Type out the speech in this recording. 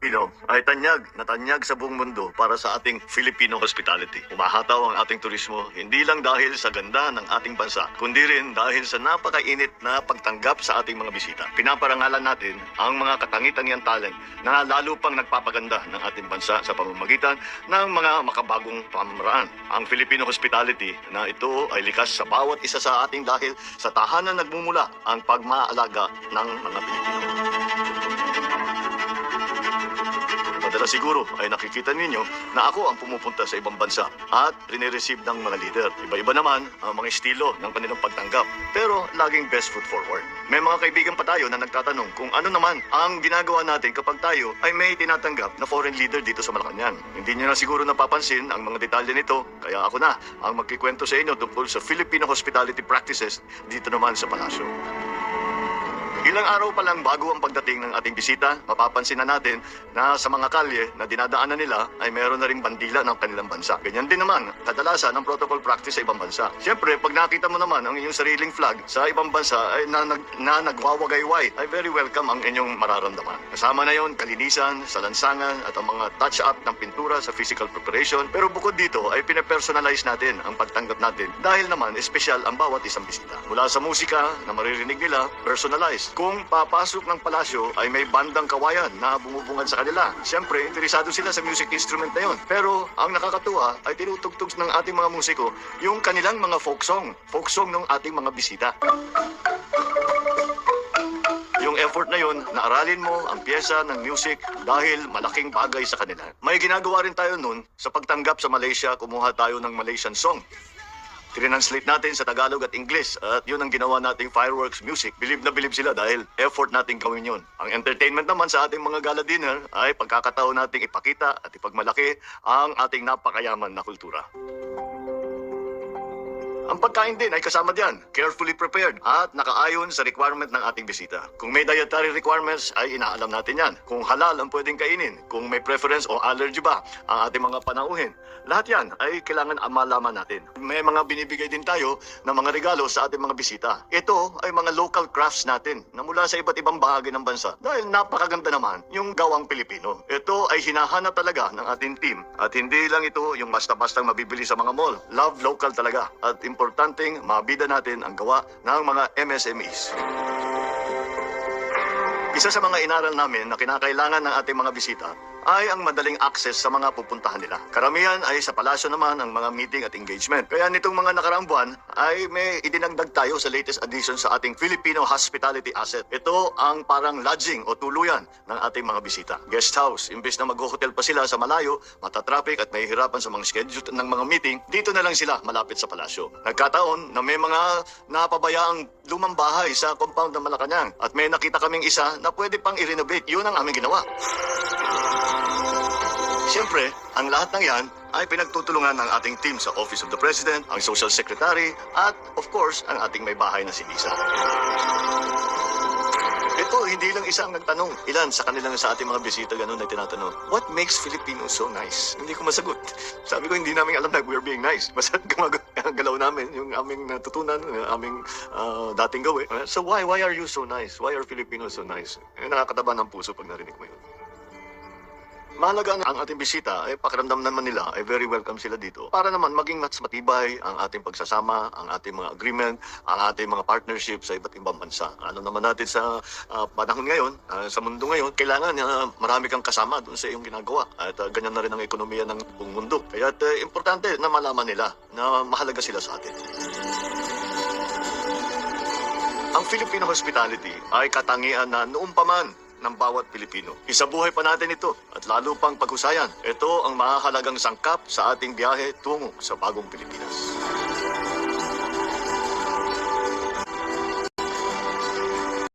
Pino ay tanyag na tanyag sa buong mundo para sa ating Filipino hospitality. Umahataw ang ating turismo hindi lang dahil sa ganda ng ating bansa, kundi rin dahil sa napakainit na pagtanggap sa ating mga bisita. Pinaparangalan natin ang mga katangi-tangiang talent na lalo pang nagpapaganda ng ating bansa sa pamamagitan ng mga makabagong pamamaraan. Ang Filipino hospitality na ito ay likas sa bawat isa sa ating dahil sa tahanan nagmumula ang pagmaalaga ng mga Pilipino. Madalas siguro ay nakikita ninyo na ako ang pumupunta sa ibang bansa at rinireceive ng mga leader. Iba-iba naman ang mga estilo ng kanilang pagtanggap, pero laging best foot forward. May mga kaibigan pa tayo na nagtatanong kung ano naman ang ginagawa natin kapag tayo ay may tinatanggap na foreign leader dito sa Malacanang. Hindi nyo na siguro napapansin ang mga detalye nito, kaya ako na ang magkikwento sa inyo tungkol sa Filipino hospitality practices dito naman sa palasyo. Ilang araw pa lang bago ang pagdating ng ating bisita, mapapansin na natin na sa mga kalye na dinadaanan nila ay meron na ring bandila ng kanilang bansa. Ganyan din naman, kadalasan ang protocol practice sa ibang bansa. Siyempre, pag nakita mo naman ang inyong sariling flag sa ibang bansa ay na nagwawagayway, ay very welcome ang inyong mararamdaman. Kasama na yon kalinisan, salansangan at ang mga touch-up ng pintura sa physical preparation. Pero bukod dito ay pinapersonalize natin ang pagtanggap natin dahil naman espesyal ang bawat isang bisita. Mula sa musika na maririnig nila, personalized. Kung papasok ng palasyo ay may bandang kawayan na bumubungad sa kanila. Siyempre, interesado sila sa music instrument na yon. Pero ang nakakatuwa ay tinutugtog ng ating mga musiko yung kanilang mga folk song ng ating mga bisita. Yung effort na yun, naaralin mo ang pyesa ng music dahil malaking bagay sa kanila. May ginagawa rin tayo nun sa pagtanggap sa Malaysia, kumuha tayo ng Malaysian song. Translate natin sa Tagalog at English at yun ang ginawa nating fireworks music. Bilib na bilib sila dahil effort nating gawin yun. Ang entertainment naman sa ating mga gala dinner ay pagkakataon nating ipakita at ipagmalaki ang ating napakayaman na kultura. Ang pagkain din ay kasama diyan, carefully prepared at nakaayon sa requirement ng ating bisita. Kung may dietary requirements ay inaalam natin yan. Kung halal ang pwedeng kainin, kung may preference o allergy ba ang ating mga panauhin. Lahat yan ay kailangan malaman natin. May mga binibigay din tayo ng mga regalo sa ating mga bisita. Ito ay mga local crafts natin na mula sa iba't ibang bahagi ng bansa. Dahil napakaganda naman yung gawang Pilipino. Ito ay hinahanap talaga ng ating team. At hindi lang ito yung basta-bastang mabibili sa mga mall. Love local talaga. At importanteng mabida natin ang gawa ng mga MSMEs. Isa sa mga inaral namin na kinakailangan ng ating mga bisita ay ang madaling access sa mga pupuntahan nila. Karamihan ay sa palasyo naman ang mga meeting at engagement. Kaya nitong mga nakaraang buwan ay may idinagdag tayo sa latest addition sa ating Filipino hospitality asset. Ito ang parang lodging o tuluyan ng ating mga bisita. Guest house. Imbes na mag-hotel pa sila sa malayo, matatraffic at mahihirapan sa mga schedule ng mga meeting, dito na lang sila malapit sa palasyo. Nagkataon na may mga napabayaang lumang bahay sa compound ng Malacanang at may nakita kaming isa na pwede pang i-renovate. Yun ang aming ginawa. Siyempre, ang lahat ng yan ay pinagtutulungan ng ating team sa Office of the President, ang Social Secretary, at of course, ang ating may bahay na si Lisa. Ito, hindi lang isang nagtanong. Ilan sa kanilang sa ating mga bisita ganun ay tinatanong, what makes Filipinos so nice? Hindi ko masagot. Sabi ko, hindi namin alam na we're being nice. Basta galaw namin yung aming natutunan, yung aming dating gawin. So why are you so nice? Why are Filipinos so nice? Nakakataba ng puso pag narinig mo yun. Mahalaga ang ating bisita ay pakiramdam naman nila ay very welcome sila dito para naman maging mas matibay ang ating pagsasama, ang ating mga agreement, ang ating mga partnership sa iba't ibang bansa. Ano naman natin sa panahon ngayon, sa mundo ngayon, kailangan marami kang kasama doon sa iyong ginagawa at ganyan na rin ang ekonomiya ng buong mundo. Kaya importante na malaman nila na mahalaga sila sa atin. Ang Filipino hospitality ay katangian na noon pa man ng bawat Pilipino. Isabuhay pa natin ito at lalo pang paghusayan. Ito ang mahalagang sangkap sa ating biyahe tungo sa bagong Pilipinas.